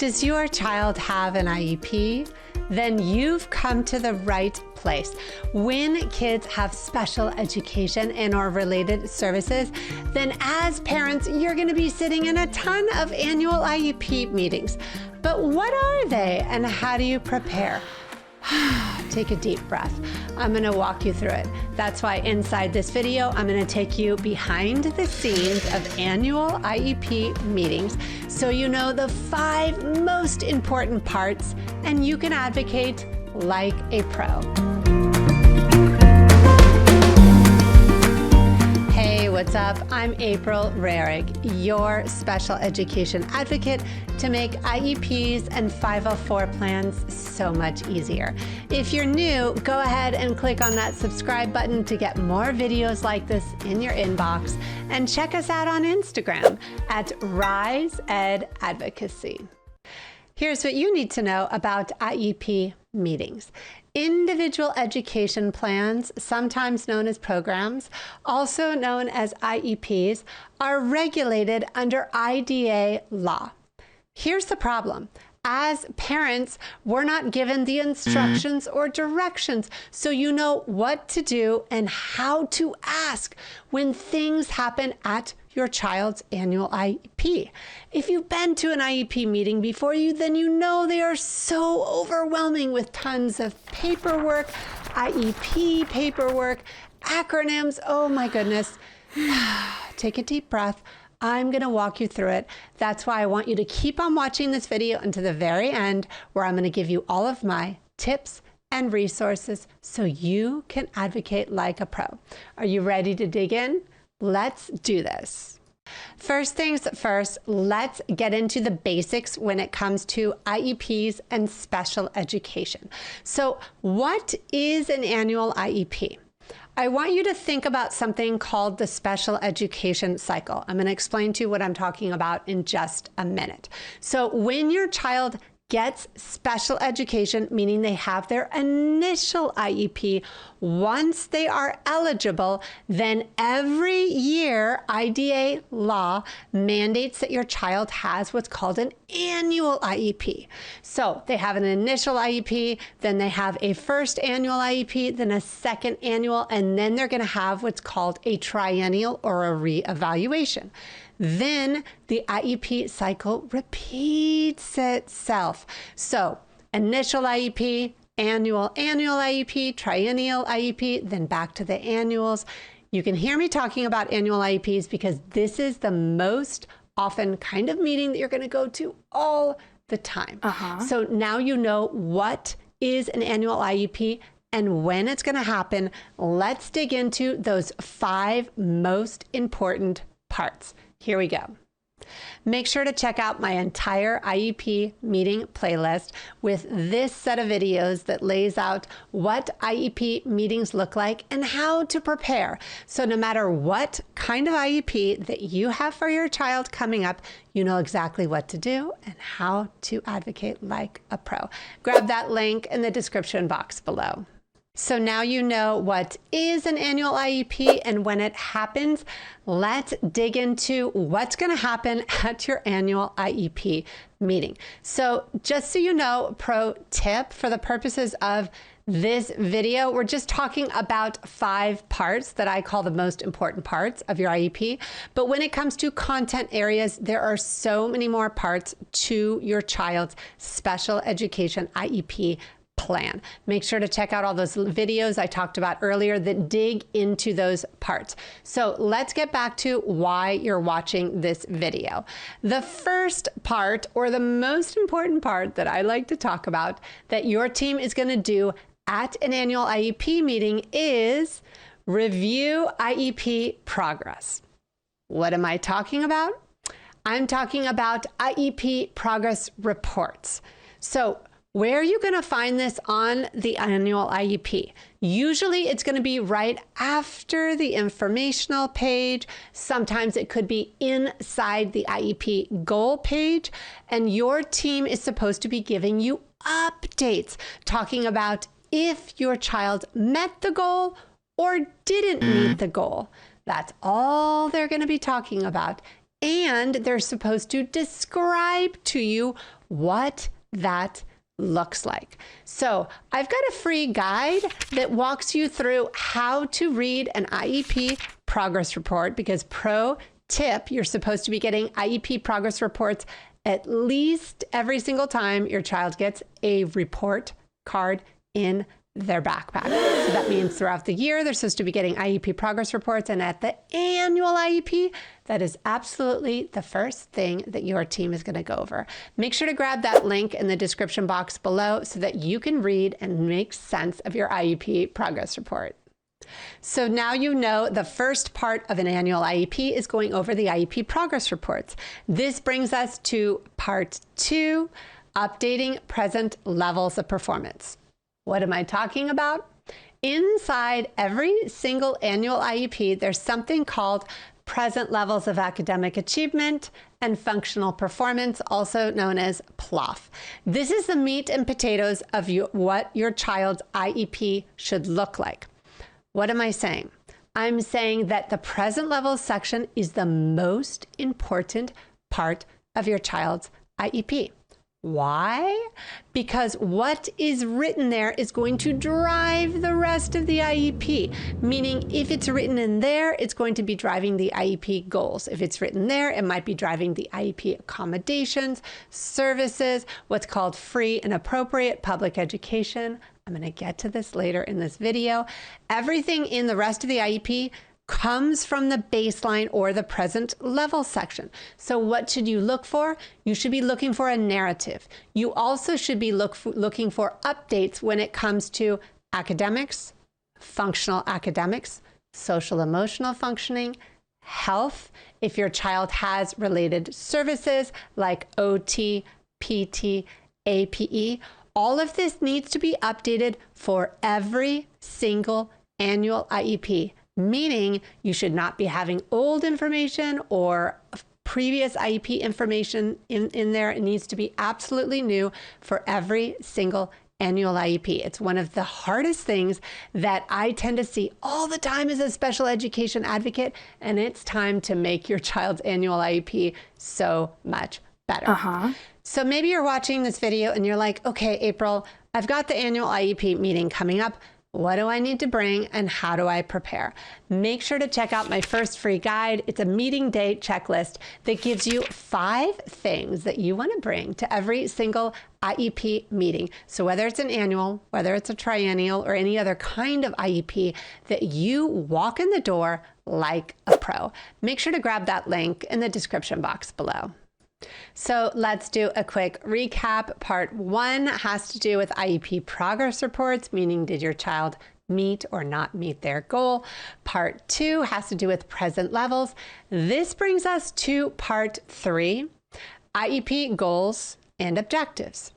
Does your child have an IEP? Then you've come to the right place. When kids have special education and or related services, then as parents, you're going to be sitting in a ton of annual IEP meetings. But what are they and how do you prepare? Take a deep breath. I'm going to walk you through it. That's why inside this video, I'm going to take you behind the scenes of annual IEP meetings so you know the 5 most important parts and you can advocate like a pro. Hey, what's up? I'm April Rarig, your special education advocate to make IEPs and 504 plans so much easier. If you're new, go ahead and click on that subscribe button to get more videos like this in your inbox, and check us out on Instagram at Rise Ed Advocacy. Here's what you need to know about IEP meetings. Individual education plans, sometimes known as programs, also known as IEPs, are regulated under IDA law. Here's the problem. As parents, we're not given the instructions or directions, so you know what to do and how to ask when things happen at your child's annual IEP. If you've been to an IEP meeting before then you know they are so overwhelming with tons of paperwork, IEP paperwork, acronyms. Oh my goodness. Take a deep breath. I'm going to walk you through it. That's why I want you to keep on watching this video until the very end, where I'm going to give you all of my tips and resources so you can advocate like a pro. Are you ready to dig in? Let's do this. First things first, let's get into the basics when it comes to IEPs and special education. So what is an annual IEP? I want you to think about something called the special education cycle. I'm going to explain to you what I'm talking about in just a minute. So when your child gets special education, meaning they have their initial IEP, once they are eligible, then every year IDA law mandates that your child has what's called an annual IEP. So they have an initial IEP, then they have a first annual IEP, then a second annual, and then they're going to have what's called a triennial or a reevaluation. Then the IEP cycle repeats itself. So initial IEP, annual IEP, triennial IEP, then back to the annuals. You can hear me talking about annual IEPs because this is the most often kind of meeting that you're going to go to all the time. So now you know what is an annual IEP and when it's going to happen. Let's dig into those 5 most important parts. Here we go. Make sure to check out my entire IEP meeting playlist with this set of videos that lays out what IEP meetings look like and how to prepare. So no matter what kind of IEP that you have for your child coming up, you know exactly what to do and how to advocate like a pro. Grab that link in the description box below. So now you know what is an annual IEP and when it happens, let's dig into what's going to happen at your annual IEP meeting. So just so you know, pro tip for the purposes of this video, we're just talking about 5 parts that I call the most important parts of your IEP. But when it comes to content areas, there are so many more parts to your child's special education IEP plan. Make sure to check out all those videos I talked about earlier that dig into those parts. So let's get back to why you're watching this video. The first part, or the most important part that I like to talk about that your team is going to do at an annual IEP meeting is review IEP progress. What am I talking about? I'm talking about IEP progress reports. So where are you going to find this on the annual IEP? Usually it's going to be right after the informational page. Sometimes it could be inside the IEP goal page. And your team is supposed to be giving you updates, talking about if your child met the goal or didn't meet the goal. That's all they're going to be talking about and they're supposed to describe to you what that looks like. So I've got a free guide that walks you through how to read an IEP progress report, because pro tip, you're supposed to be getting IEP progress reports at least every single time your child gets a report card in their backpack. So that means throughout the year, they're supposed to be getting IEP progress reports. And at the annual IEP, that is absolutely the first thing that your team is going to go over. Make sure to grab that link in the description box below so that you can read and make sense of your IEP progress report. So now you know the first part of an annual IEP is going over the IEP progress reports. This brings us to part 2, updating present levels of performance. What am I talking about? Inside every single annual IEP, there's something called present levels of academic achievement and functional performance, also known as PLOP. This is the meat and potatoes of what your child's IEP should look like. What am I saying? I'm saying that the present levels section is the most important part of your child's IEP. Why? Because what is written there is going to drive the rest of the IEP. Meaning, if it's written in there, it's going to be driving the IEP goals. If it's written there, it might be driving the IEP accommodations, services, what's called free and appropriate public education. I'm going to get to this later in this video. Everything in the rest of the IEP comes from the baseline or the present level section. So what should you look for? You should be looking for a narrative. You also should be looking for updates when it comes to academics, functional academics, social emotional functioning, health, if your child has related services like OT, PT, APE. All of this needs to be updated for every single annual IEP. Meaning you should not be having old information or previous IEP information in there. It needs to be absolutely new for every single annual IEP. It's one of the hardest things that I tend to see all the time as a special education advocate, and it's time to make your child's annual IEP so much better. So maybe you're watching this video and you're like, okay, April, I've got the annual IEP meeting coming up. What do I need to bring and how do I prepare? Make sure to check out my first free guide. It's a meeting day checklist that gives you 5 things that you want to bring to every single IEP meeting. So whether it's an annual, whether it's a triennial, or any other kind of IEP, that you walk in the door like a pro. Make sure to grab that link in the description box below. So let's do a quick recap. Part 1 has to do with IEP progress reports, meaning did your child meet or not meet their goal. Part 2 has to do with present levels. This brings us to part 3, IEP goals and objectives.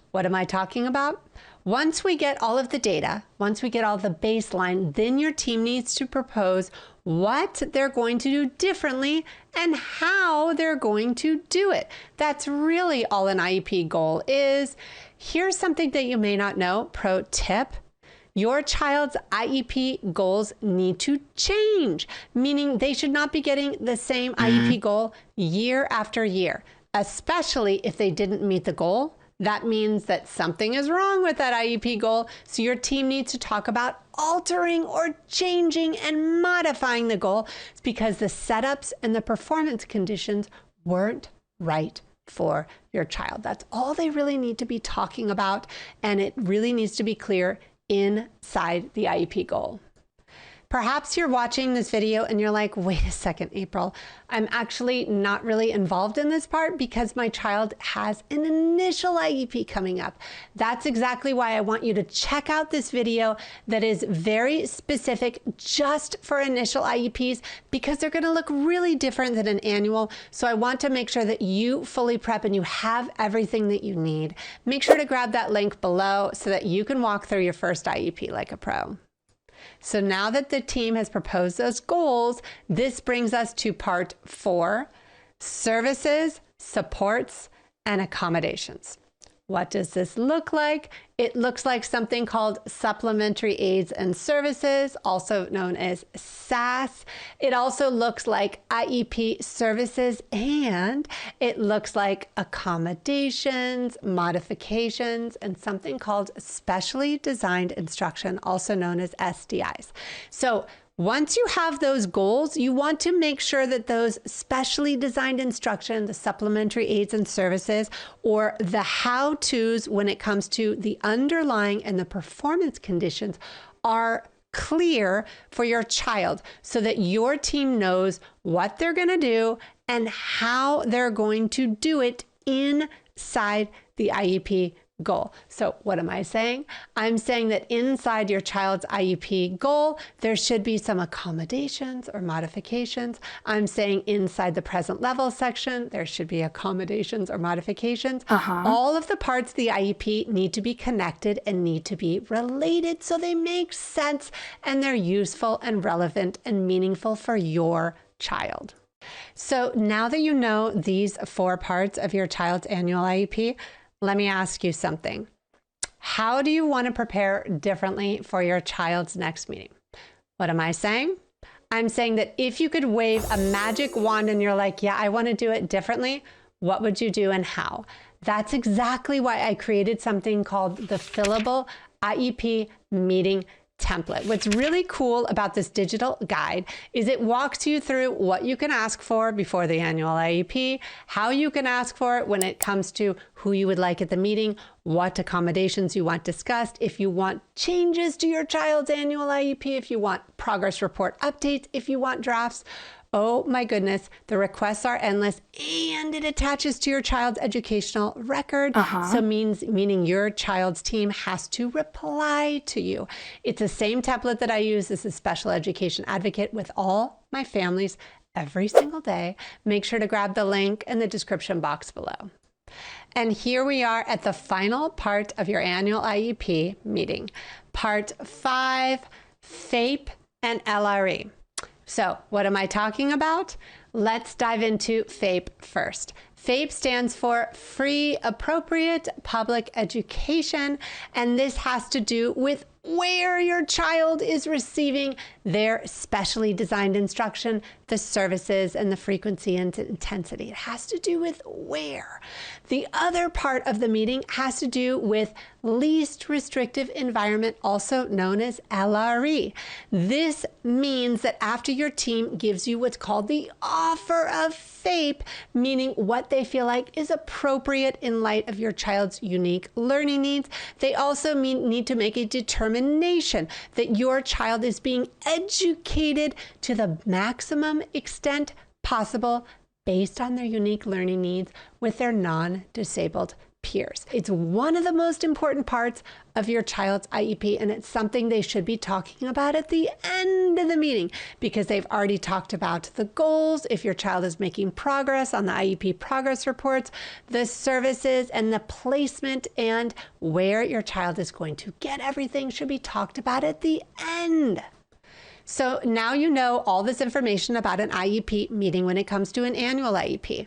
What am I talking about? Once we get all of the data, once we get all the baseline, then your team needs to propose what they're going to do differently and how they're going to do it. That's really all an IEP goal is. Here's something that you may not know, pro tip. Your child's IEP goals need to change, meaning they should not be getting the same IEP goal year after year, especially if they didn't meet the goal. That means that something is wrong with that IEP goal. So your team needs to talk about altering or changing and modifying the goal. It's because the setups and the performance conditions weren't right for your child. That's all they really need to be talking about. And it really needs to be clear inside the IEP goal. Perhaps you're watching this video and you're like, wait a second, April, I'm actually not really involved in this part because my child has an initial IEP coming up. That's exactly why I want you to check out this video that is very specific just for initial IEPs, because they're going to look really different than an annual. So I want to make sure that you fully prep and you have everything that you need. Make sure to grab that link below so that you can walk through your first IEP like a pro. So now that the team has proposed those goals, this brings us to part 4, services, supports, and accommodations. What does this look like? It looks like something called Supplementary Aids and Services, also known as SAS. It also looks like IEP services, and it looks like accommodations, modifications, and something called specially designed instruction, also known as SDIs. So once you have those goals, you want to make sure that those specially designed instruction, the supplementary aids and services, or the how-tos when it comes to the underlying and the performance conditions are clear for your child so that your team knows what they're going to do and how they're going to do it inside the IEP goal. So what am I saying? I'm saying that inside your child's IEP goal, there should be some accommodations or modifications. I'm saying inside the present level section, there should be accommodations or modifications. All of the parts of the IEP need to be connected and need to be related so they make sense and they're useful and relevant and meaningful for your child. So now that you know these 4 parts of your child's annual IEP, let me ask you something. How do you want to prepare differently for your child's next meeting? What am I saying? I'm saying that if you could wave a magic wand and you're like, yeah, I want to do it differently, what would you do and how? That's exactly why I created something called the Fillable IEP Meeting template. What's really cool about this digital guide is it walks you through what you can ask for before the annual IEP, how you can ask for it when it comes to who you would like at the meeting, what accommodations you want discussed, if you want changes to your child's annual IEP, if you want progress report updates, if you want drafts. Oh my goodness, the requests are endless, and it attaches to your child's educational record. So meaning your child's team has to reply to you. It's the same template that I use as a special education advocate with all my families every single day. Make sure to grab the link in the description box below. And here we are at the final part of your annual IEP meeting, part 5, FAPE and LRE. So what am I talking about? Let's dive into FAPE first. FAPE stands for Free Appropriate Public Education, and this has to do with where your child is receiving their specially designed instruction, the services, and the frequency and intensity. It has to do with where. The other part of the meeting has to do with Least Restrictive Environment, also known as LRE. This means that after your team gives you what's called the offer of FAPE, meaning what they feel like is appropriate in light of your child's unique learning needs, they also need to make a determination that your child is being educated to the maximum extent possible based on their unique learning needs with their non-disabled peers. It's one of the most important parts of your child's IEP, and it's something they should be talking about at the end of the meeting because they've already talked about the goals, if your child is making progress on the IEP progress reports, the services, and the placement, and where your child is going to get everything should be talked about at the end. So now you know all this information about an IEP meeting when it comes to an annual IEP.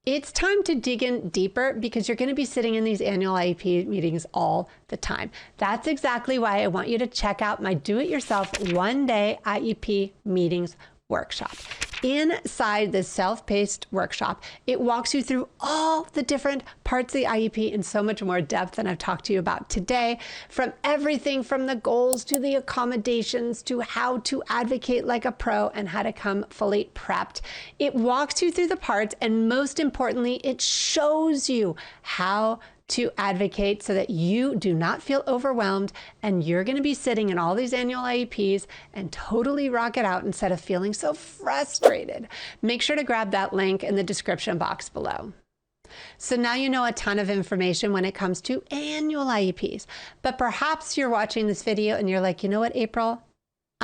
It's time to dig in deeper because you're going to be sitting in these annual IEP meetings all the time. That's exactly why I want you to check out my do-it-yourself one-day IEP meetings workshop. Inside this self-paced workshop, it walks you through all the different parts of the IEP in so much more depth than I've talked to you about today, from everything from the goals to the accommodations to how to advocate like a pro and how to come fully prepped. It walks you through the parts, and most importantly, it shows you how to advocate so that you do not feel overwhelmed and you're going to be sitting in all these annual IEPs and totally rock it out instead of feeling so frustrated. Make sure to grab that link in the description box below. So now you know a ton of information when it comes to annual IEPs, but perhaps you're watching this video and you're like, you know what, April?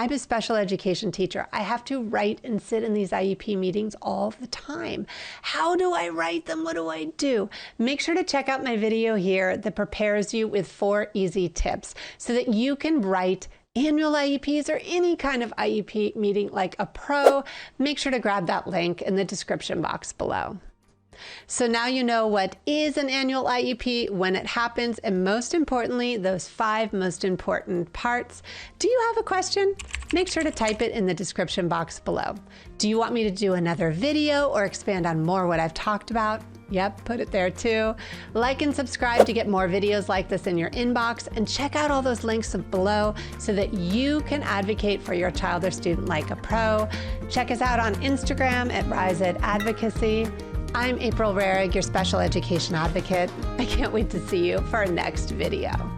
I'm a special education teacher. I have to write and sit in these IEP meetings all the time. How do I write them? What do I do? Make sure to check out my video here that prepares you with 4 easy tips so that you can write annual IEPs or any kind of IEP meeting like a pro. Make sure to grab that link in the description box below. So now you know what is an annual IEP, when it happens, and most importantly, those 5 most important parts. Do you have a question? Make sure to type it in the description box below. Do you want me to do another video or expand on more what I've talked about? Yep, put it there too. Like and subscribe to get more videos like this in your inbox, and check out all those links below so that you can advocate for your child or student like a pro. Check us out on Instagram at Advocacy. I'm April Rarig, your special education advocate. I can't wait to see you for our next video.